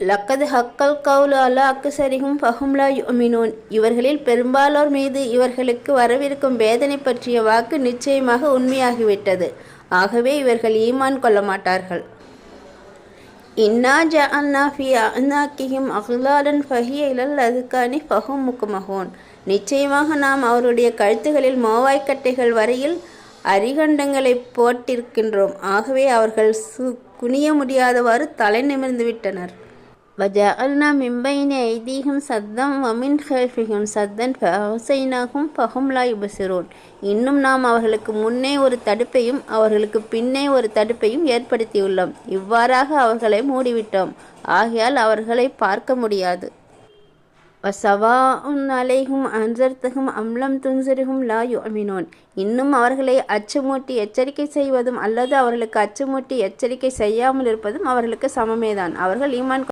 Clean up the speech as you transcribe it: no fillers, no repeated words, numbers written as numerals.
லக்கது Hückel கவுலு அலா அக்ஸரிஹும் ஃபஹும் லா யுமினூன். இவர்களில் பெரும்பாலோர் மீது இவர்களுக்கு வரவிருக்கும் வேதனை பற்றிய வாக்கு நிச்சயமாக உண்மையாகிவிட்டது. ஆகவே இவர்கள் ஈமான் கொள்ள மாட்டார்கள். இன்னா ஜஅல்னா ஃபீ அஅனாகிஹிம் அக்லாலன் ஃபஹிய இலல் அஸ்கானி ஃபஹும் முக்மஹூன். நிச்சயமாக நாம் அவருடைய கழுத்துகளில் மோவாய்க்கட்டைகள் வரையில் அரிகண்டங்களை போட்டிருக்கின்றோம். ஆகவே அவர்கள் குனிய முடியாதவாறு தலை நிமிர்ந்து விட்டனர். வஜஅல்னா மின் பைனி ஐதீஹிம் சத்தம் வமின் ஹல்ஃபிஹிம் சத்தன் ஃபஅக்ஸைனாஹும் ஃபஹும் லா யுப்ஸிரூன். இன்னும் நாம் அவர்களுக்கு முன்னே ஒரு தடுப்பையும் அவர்களுக்கு பின்னே ஒரு தடுப்பையும் ஏற்படுத்தியுள்ளோம். இவ்வாறாக அவர்களை மூடிவிட்டோம். ஆகையால் அவர்களை பார்க்க முடியாது. வஸவாஉன் அலைஹிம் அன்ஸர்தஹும் அம் லம் துன்ஸிர்ஹும் லா யுமினூன். இன்னும் அவர்களை அச்சமூட்டி எச்சரிக்கை செய்வதும் அல்லது அவர்களுக்கு அச்சமூட்டி எச்சரிக்கை செய்யாமல் இருப்பதும் அவர்களுக்கு சமமேதான். அவர்கள் ஈமான்